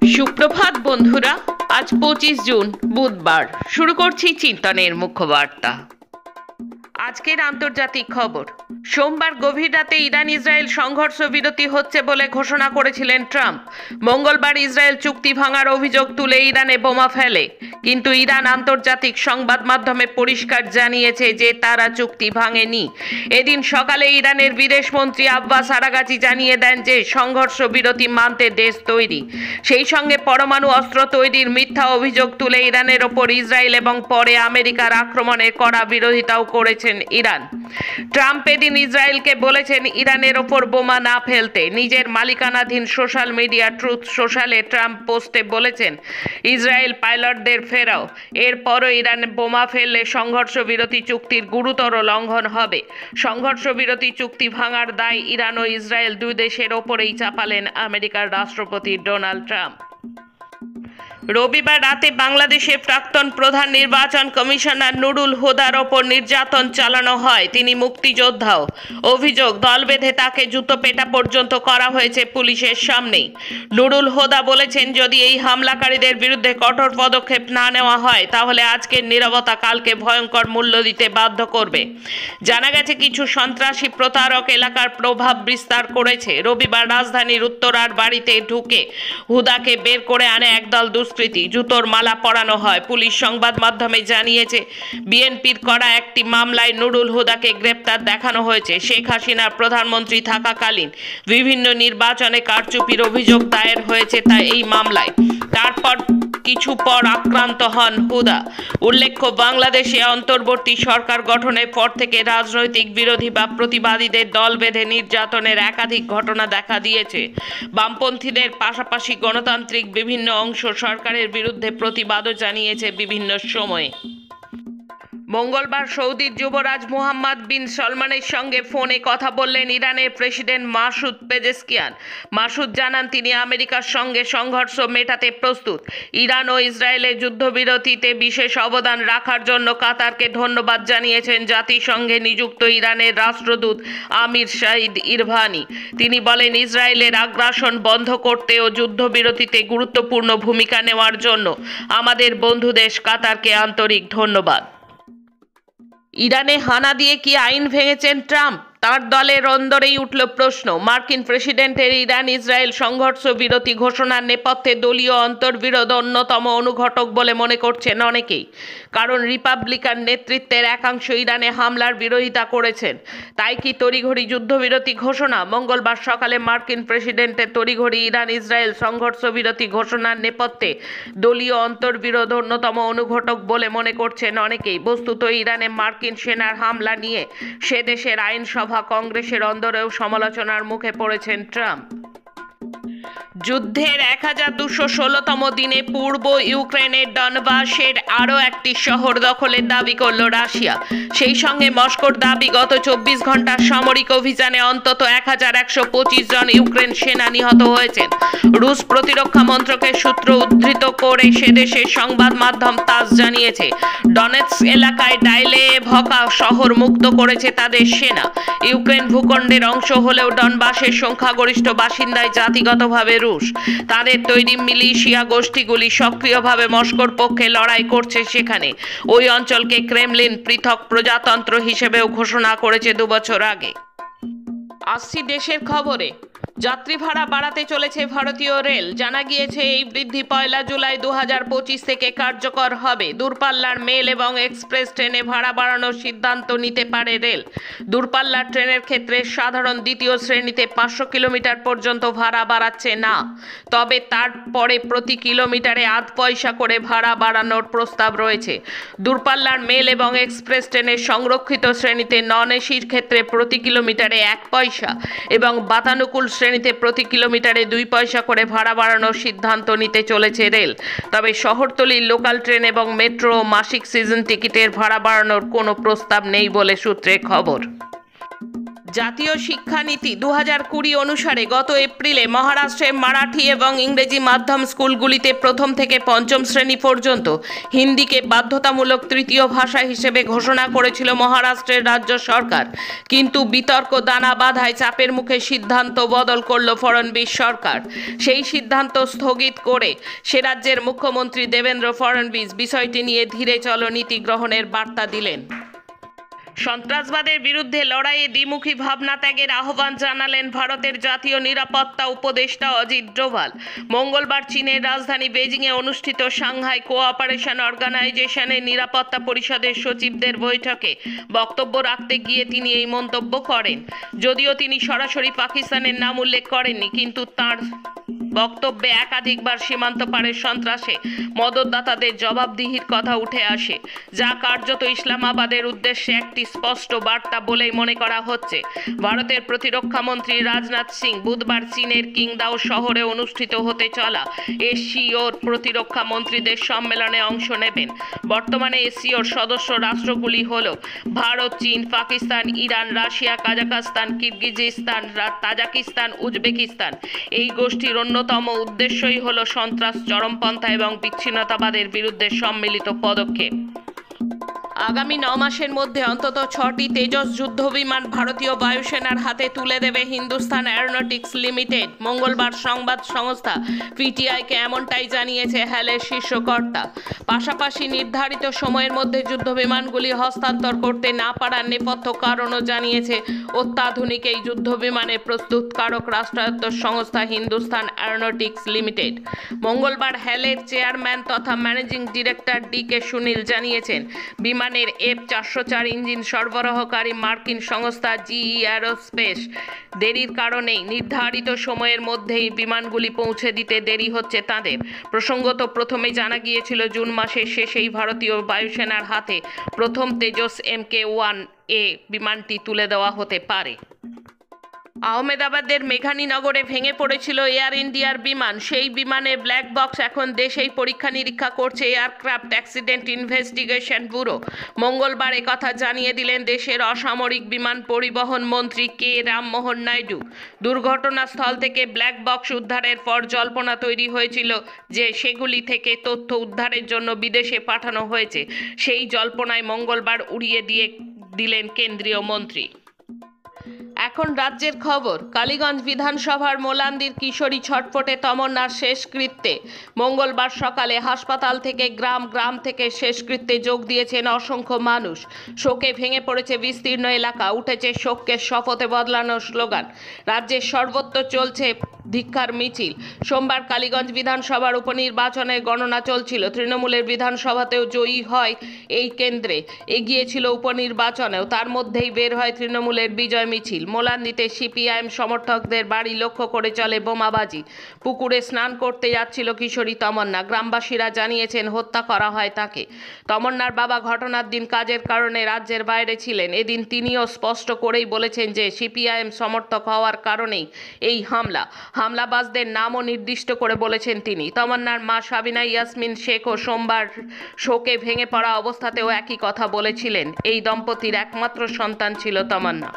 সুপ্রভাত বন্ধুরা, আজ 25 জুন বুধবার। শুরু করছি চিন্তনের মুখ্যবার্তা। আজকের আন্তর্জাতিক খবর। সোমবার গভীর রাতে ইরান ইসরায়েল সংঘর্ষ বিরতি হচ্ছে বলে ঘোষণা করেছিলেন ট্রাম্প। মঙ্গলবার ইসরায়েল চুক্তি ভাঙার অভিযোগ তুলে ইরানে বোমা ফেলে, কিন্তু ইরান আন্তর্জাতিক সংবাদ মাধ্যমে পরিষ্কার জানিয়েছে যে তারা চুক্তি ভাঙেনি। এদিন সকালে ইরানের বিদেশমন্ত্রী আব্বাস আরাগাচি জানিয়ে দেন যে সংঘর্ষ বিরতি মানতে দেশ তৈরি। সেই সঙ্গে পরমাণু অস্ত্র তৈরির মিথ্যা অভিযোগ তুলে ইরানের ওপর ইসরায়েল এবং পরে আমেরিকার আক্রমণের কড়া বিরোধিতাও করেছেন ইরান। ট্রাম্প এদিন ইসরায়েলকে বলেছেন ইরানের ওপর বোমা না ফেলতে। নিজের মালিকানাধীন সোশ্যাল মিডিয়া ট্রুথ সোশ্যালে ট্রাম্প পোস্টে বলেছেন, ইসরায়েল পাইলটদের ফেরাও। এরপরও ইরান বোমা ফেললে সংঘর্ষ বিরতি চুক্তির গুরুতর লঙ্ঘন হবে। সংঘর্ষ বিরতি চুক্তি ভাঙার দায় ইরান ও ইসরায়েল দুই দেশের ওপরেই চাপালেন আমেরিকার রাষ্ট্রপতি ডোনাল্ড ট্রাম্প। রবিবার রাতে বাংলাদেশের প্রাক্তন প্রধান নির্বাচন কমিশনার নুরুল হুদার ওপর নির্যাতন চালানো হয়। তিনি মুক্তিযোদ্ধাও। অভিযোগ, দল বেঁধে তাকে জুতো পেটা পর্যন্ত করা হয়েছে পুলিশের সামনেই। নুরুল হুদা বলেছেন, যদি এই হামলাকারীদের বিরুদ্ধে কঠোর পদক্ষেপ না নেওয়া হয় তাহলে আজকের নীরবতা কালকে ভয়ঙ্কর মূল্য দিতে বাধ্য করবে। জানা গেছে কিছু সন্ত্রাসী প্রতারক এলাকার প্রভাব বিস্তার করেছে। রবিবার রাজধানীর উত্তরার বাড়িতে ঢুকে হুদাকে বের করে আনে একদল দুষ্কৃতী। জুতোর মালা পরানো হয়। পুলিশ সংবাদ মাধ্যমে জানিয়েছে, বিএনপির করা একটি মামলায় নুরুল হুদাকে গ্রেপ্তার দেখানো হয়েছে। শেখ হাসিনার প্রধানমন্ত্রী থাকাকালীন বিভিন্ন নির্বাচনে কারচুপির অভিযোগ দায়ের হয়েছে এই মামলায়। তারপর কিছু পর আক্রান্ত হন হুদা। উল্লেখ্য, বাংলাদেশে অন্তর্বর্তী সরকার গঠনের পর থেকে রাজনৈতিক বিরোধী বা প্রতিবাদীদের দল বেঁধে নির্যাতনের একাধিক ঘটনা দেখা দিয়েছে। বামপন্থীদের পাশাপাশি গণতান্ত্রিক বিভিন্ন অংশ সরকারের বিরুদ্ধে প্রতিবাদও জানিয়েছে বিভিন্ন সময়ে। মঙ্গলবার সৌদির যুবরাজ মোহাম্মদ বিন সলমানের সঙ্গে ফোনে কথা বললেন ইরানের প্রেসিডেন্ট মাসুদ পেজেশকিয়ান। মাসুদ জানান, তিনি আমেরিকার সঙ্গে সংঘর্ষ মেটাতে প্রস্তুত। ইরান ও ইসরায়েলের যুদ্ধবিরতিতে বিশেষ অবদান রাখার জন্য কাতারকে ধন্যবাদ জানিয়েছেন জাতিসংঘে নিযুক্ত ইরানের রাষ্ট্রদূত আমির শাহিদ ইরভানি। তিনি বলেন, ইসরায়েলের আগ্রাসন বন্ধ করতে ও যুদ্ধবিরতিতে গুরুত্বপূর্ণ ভূমিকা নেওয়ার জন্য আমাদের বন্ধু দেশ কাতারকে আন্তরিক ধন্যবাদ। ইরানে হানা দিয়ে কি আইন ভেঙেছেন ট্রাম্প? তার দলের অন্দরেই উঠল প্রশ্ন। মার্কিন প্রেসিডেন্টের ইরান ইসরায়েল সংঘর্ষ বিরতি ঘোষণার নেপথ্যে দলীয় অন্তর্বিরোধ অন্যতম অনুঘটক বলে মনে করছেন অনেকেই। কারণ রিপাবলিকান নেতৃত্বের একাংশ ইরানে হামলার বিরোধিতা করেছেন। তাই কি তড়িঘড়ি যুদ্ধবিরতি ঘোষণা? মঙ্গলবার সকালে মার্কিন প্রেসিডেন্টের তড়িঘড়ি ইরান ইসরায়েল সংঘর্ষ বিরতি ঘোষণার নেপথ্যে দলীয় অন্তর্বিরোধ অন্যতম অনুঘটক বলে মনে করছেন অনেকেই। বস্তুত ইরানে মার্কিন সেনার হামলা নিয়ে সে দেশের আইনসভা কংগ্রেসের অন্দরেও সমালোচনার মুখে পড়েছেন ট্রাম্প। যুদ্ধের 1216তম দিনে পূর্ব ইউক্রেনের ডনবাসের আরও একটি শহর দখলের দাবি করল রাশিয়া। সেই সঙ্গে মস্কোর দাবি, গত 24 ঘন্টার সামরিক অভিযানে অন্তত 1125 জন ইউক্রেন সেনা নিহত হয়েছেন। রুশ প্রতিরক্ষা মন্ত্রকের সূত্র উদ্ধৃত করে সে দেশের সংবাদ মাধ্যম তাস জানিয়েছে, ডনেটস্ক এলাকায় ডাইলেভকা শহর মুক্ত করেছে তাদের সেনা। ইউক্রেন ভূখণ্ডের অংশ হলেও ডনবাসের সংখ্যাগরিষ্ঠ বাসিন্দায় জাতিগতভাবে রুশ। তাদের তৈরি মিলিশিয়া গোষ্ঠীগুলি সক্রিয়ভাবে মস্কোর পক্ষে লড়াই করছে সেখানে। ওই অঞ্চলকে ক্রেমলিন পৃথক প্রজাতন্ত্র হিসেবেও ঘোষণা করেছে 2 বছর আগে। আসছি দেশের খবরে। যাত্রী ভাড়া বাড়াতে চলেছে ভারতীয় রেল। জানা গিয়েছে, এই বৃদ্ধি 1 জুলাই 2025 থেকে কার্যকর হবে। দূরপাল্লার মেল এবং এক্সপ্রেস ট্রেনে ভাড়া বাড়ানোর সিদ্ধান্ত নিতে পারে রেল। দূরপাল্লার ট্রেনের ক্ষেত্রে সাধারণ দ্বিতীয় শ্রেণীতে 500 কিলোমিটার পর্যন্ত ভাড়া বাড়াচ্ছে না। তবে তারপরে প্রতি কিলোমিটারে 8 পয়সা করে ভাড়া বাড়ানোর প্রস্তাব রয়েছে। দূরপাল্লার মেল এবং এক্সপ্রেস ট্রেনের সংরক্ষিত শ্রেণীতে নন এসির ক্ষেত্রে প্রতি কিলোমিটারে 1 পয়সা এবং বাতানুকূল শ্রেণীতে প্রতি কিলোমিটারে 2 পয়সা করে ভাড়া বাড়ানোর সিদ্ধান্ত নিতে চলেছে রেল। তবে শহরতলির লোকাল ট্রেন এবং মেট্রো মাসিক সিজন টিকিটের ভাড়া বাড়ানোর কোনো প্রস্তাব নেই বলে সূত্রে খবর। জাতীয় শিক্ষানীতি 2020 অনুসারে গত এপ্রিলে মহারাষ্ট্রের মারাঠি এবং ইংরেজি মাধ্যম স্কুলগুলিতে প্রথম থেকে পঞ্চম শ্রেণী পর্যন্ত হিন্দিকে বাধ্যতামূলক তৃতীয় ভাষা হিসেবে ঘোষণা করেছিল মহারাষ্ট্রের রাজ্য সরকার। কিন্তু বিতর্ক দানা বাঁধায় চাপের মুখে সিদ্ধান্ত বদল করল ফড়নবীশ সরকার। সেই সিদ্ধান্ত স্থগিত করে সে রাজ্যের মুখ্যমন্ত্রী দেবেন্দ্র ফড়নবীশ বিষয়টি নিয়ে ধীরে চলো নীতি গ্রহণের বার্তা দিলেন। সন্ত্রাসবাদের বিরুদ্ধে লড়াইয়ে দ্বিমুখী ভাবনা ত্যাগের আহ্বান জানালেন ভারতের জাতীয় নিরাপত্তা উপদেষ্টা অজিত ডোভাল। মঙ্গলবার চীনের রাজধানী বেজিংয়ে অনুষ্ঠিত সাংহাই কোঅপারেশন অর্গানাইজেশনের নিরাপত্তা পরিষদের সচিবদের বৈঠকে বক্তব্য রাখতে গিয়ে তিনি এই মন্তব্য করেন। যদিও তিনি সরাসরি পাকিস্তানের নাম উল্লেখ করেননি, কিন্তু তাঁর বক্তব্যে একাধিকবার সীমান্ত পারের সন্ত্রাসে মদতদাতাদের জবাবদিহির কথা উঠে আসে, যা কার্যত ইসলামাবাদের উদ্দেশ্যে একটি স্পষ্ট বার্তা বলেই মনে করা হচ্ছে। ভারতের প্রতিরক্ষা মন্ত্রী রাজনাথ সিং বুধবার চীনের কিংদাও শহরে অনুষ্ঠিত হতে চলা এসসিওর প্রতিরক্ষা মন্ত্রীদের সম্মেলনে অংশ নেবেন। বর্তমানে এসসিওর সদস্য রাষ্ট্রগুলি হল ভারত, চীন, Pakistan, Iran, Russia, Kazakhstan, Kyrgyzstan, Tajikistan, Uzbekistan. এই গোষ্ঠীর অন্যতম উদ্দেশ্যই হল সন্ত্রাস, চরমপন্থা এবং বিচ্ছিন্নতাবাদের বিরুদ্ধে সম্মিলিত পদক্ষেপ। আগামী 9 মাসের মধ্যে অন্তত 6টি তেজস যুদ্ধবিমান ভারতীয় বায়ুসেনার হাতে তুলে দেবে হিন্দুস্তান অ্যারোনটিক্স লিমিটেড। মঙ্গলবার সংবাদ সংস্থা পিটিআইকে এমনটাই জানিয়েছে হ্যালের শীর্ষ কর্তা। পাশাপাশি নির্ধারিত সময়ের মধ্যে যুদ্ধবিমানগুলি হস্তান্তর করতে না পারার নেপথ্য কারণও জানিয়েছে অত্যাধুনিক এই যুদ্ধবিমানের প্রস্তুতকারক রাষ্ট্রায়ত্ত সংস্থা হিন্দুস্তান অ্যারোনটিক্স লিমিটেড। মঙ্গলবার হ্যালের চেয়ারম্যান তথা ম্যানেজিং ডিরেক্টর ডি.কে. সুনীল জানিয়েছেন, বিমানের F-404 ইঞ্জিন সরবরাহকারী মার্কিন সংস্থা জিই এরোস্পেস দেরির কারণেই নির্ধারিত সময়ের মধ্যেই বিমানগুলি পৌঁছে দিতে দেরি হচ্ছে তাদের। প্রসঙ্গত, প্রথমে জানা গিয়েছিল জুন মাসের শেষেই ভারতীয় বায়ুসেনার হাতে প্রথম তেজস MK-1A বিমানটি তুলে দেওয়া হতে পারে। আহমেদাবাদের মেঘানীনগরে ভেঙে পড়েছিল এয়ার ইন্ডিয়ার বিমান। সেই বিমানের ব্ল্যাক বক্স এখন দেশেই পরীক্ষা নিরীক্ষা করছে এয়ারক্রাফট অ্যাক্সিডেন্ট ইনভেস্টিগেশন ব্যুরো। মঙ্গলবার একথা জানিয়ে দিলেন দেশের অসামরিক বিমান পরিবহন মন্ত্রী কে রামমোহন নাইডু। দুর্ঘটনাস্থল থেকে ব্ল্যাক বক্স উদ্ধারের পর জল্পনা তৈরি হয়েছিল যে সেগুলি থেকে তথ্য উদ্ধারের জন্য বিদেশে পাঠানো হয়েছে। সেই জল্পনায় মঙ্গলবার উড়িয়ে দিলেন কেন্দ্রীয় মন্ত্রী। এখন রাজ্যের খবর। কালীগঞ্জ বিধানসভার মোলান্দির কিশোরী ছটফটে তমন্নার শেষকৃত্যে মঙ্গলবার সকালে হাসপাতাল থেকে গ্রাম থেকে শেষকৃত্যে যোগ দিয়েছেন অসংখ্য মানুষ। শোকে ভেঙে পড়েছে বিস্তীর্ণ এলাকা, উঠেছে শোককে শপথে বদলানোর স্লোগান। রাজ্যের সর্বত্র চলছে ধিক্কার মিছিল। সোমবার কালীগঞ্জ বিধানসভার উপনির্বাচনের গণনা চলছিল। তৃণমূলের বিধানসভাতেও জয়ী হয় এই কেন্দ্রে, এগিয়েছিল উপনির্বাচনেও। তার মধ্যেই বের হয় তৃণমূলের বিজয় মিছিল। মোলান্দিতে সিপিআইএম সমর্থকদের বাড়ি লক্ষ্য করে চলে বোমাবাজি। পুকুরে স্নান করতে যাচ্ছিল কিশোরী তমন্না। গ্রামবাসীরা জানিয়েছেন হত্যা করা হয় তাকে। তমন্নার বাবা ঘটনার দিন কাজের কারণে রাজ্যের বাইরে ছিলেন। এদিন তিনিও স্পষ্ট করেই বলেছেন যে সিপিআইএম সমর্থক হওয়ার কারণেই এই হামলাবাজদের নামও নির্দিষ্ট করে বলেছেন তিনি। তমন্নার মা সাবিনা ইয়াসমিন শেখও সোমবার শোকে ভেঙে পড়া অবস্থাতেও একই কথা বলেছিলেন। এই দম্পতির একমাত্র সন্তান ছিল তমন্না।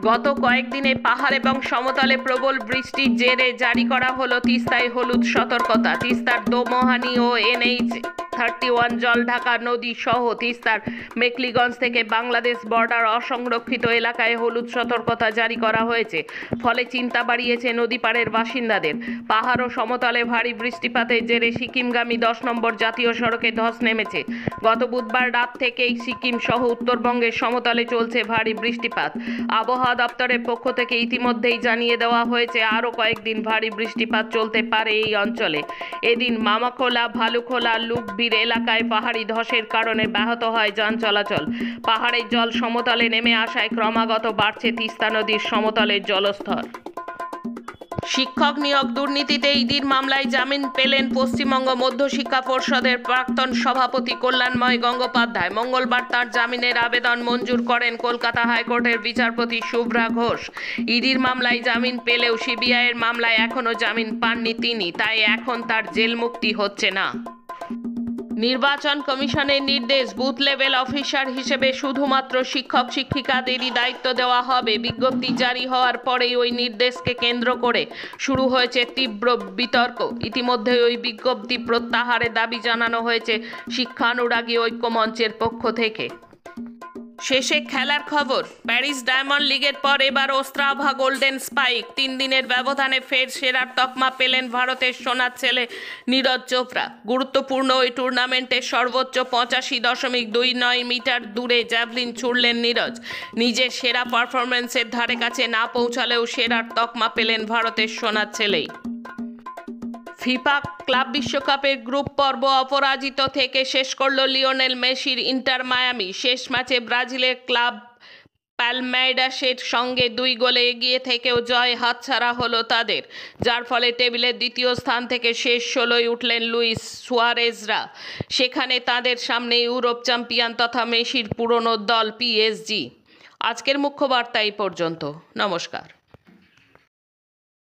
গত কয়েকদিনে পাহাড় এবং সমতলে প্রবল বৃষ্টির জেরে জারি করা হলো তিস্তায় হলুদ সতর্কতা। তিস্তার দোমোহানি ও NH-31 জলঢাকা নদী সহ তিস্তার মেকলিগঞ্জ থেকে বাংলাদেশ বর্ডার অসংরক্ষিত এলাকায় হলুদ সতর্কতা জারি করা হয়েছে। ফলে চিন্তা বাড়িয়েছে নদী পাড়ের বাসিন্দাদের। পাহাড় ও সমতলে ভারী বৃষ্টিপাতের জেরে সিকিমগামী 10 নম্বর জাতীয় সড়কে ধস নেমেছে। গত বুধবার রাত থেকেই সিকিম সহ উত্তরবঙ্গের সমতলে চলছে ভারী বৃষ্টিপাত। আবহাওয়া দপ্তরের পক্ষ থেকে ইতিমধ্যেই জানিয়ে দেওয়া হয়েছে আরও কয়েকদিন ভারী বৃষ্টিপাত চলতে পারে এই অঞ্চলে। এদিন মামাখোলা, ভালুখোলা, লুকবীর এলাকায় পাহাড়ি ধসের কারণে ব্যাহত হয় যান চলাচল। পাহাড়ের জল সমতলে নেমে আসায় ক্রমাগত বাড়ছে তিস্তা নদীর সমতলের জলস্তর। শিক্ষক নিয়োগ দুর্নীতিতে ইডির মামলায় জামিন পেলেন পশ্চিমবঙ্গ মধ্যশিক্ষা পর্ষদের প্রাক্তন সভাপতি কল্যাণময় গঙ্গোপাধ্যায়। মঙ্গলবার তার জামিনের আবেদন মঞ্জুর করেন কলকাতা হাইকোর্টের বিচারপতি শুভ্রা ঘোষ। ইডির মামলায় জামিন পেলেও সিবিআইয়ের মামলায় এখনও জামিন পাননি তিনি, তাই এখন তার জেল মুক্তি হচ্ছে না। নির্বাচন কমিশনের নির্দেশ, বুথ লেভেল অফিসার হিসেবে শুধুমাত্র শিক্ষক শিক্ষিকাদেরই দায়িত্ব দেওয়া হবে। বিজ্ঞপ্তি জারি হওয়ার পরেই ওই নির্দেশকে কেন্দ্র করে শুরু হয়েছে তীব্র বিতর্ক। ইতিমধ্যে ওই বিজ্ঞপ্তি প্রত্যাহারের দাবি জানানো হয়েছে শিক্ষানুরাগী ঐক্য মঞ্চের পক্ষ থেকে। শেষে খেলার খবর। প্যারিস ডায়মন্ড লিগের পর এবার ওস্ত্রাভা গোল্ডেন স্পাইক। 3 দিনের ব্যবধানে ফের সেরার তকমা পেলেন ভারতের সোনার ছেলে নীরজ চোপড়া। গুরুত্বপূর্ণ ওই টুর্নামেন্টে সর্বোচ্চ 85.29 মিটার দূরে জ্যাভলিন ছুড়লেন নীরজ। নিজের সেরা পারফরম্যান্সের ধারে কাছে না পৌঁছালেও সেরার তকমা পেলেন ভারতের সোনার ছেলেই। ফিফা ক্লাব বিশ্বকাপের গ্রুপ পর্ব অপরাজিত থেকে শেষ করল লিওনেল মেসির ইন্টার মায়ামি। শেষ ম্যাচে ব্রাজিলের ক্লাব পালমেইরাসের সঙ্গে 2 গোলে এগিয়ে থেকেও জয় হাতছাড়া হলো তাদের, যার ফলে টেবিলের দ্বিতীয় স্থান থেকে শেষ 16য় উঠলেন লুইস সুয়ারেজরা। সেখানে তাদের সামনে ইউরোপ চ্যাম্পিয়ন তথা মেসির পুরনো দল PSG। আজকের মুখ্য বার্তা এই পর্যন্ত। নমস্কার।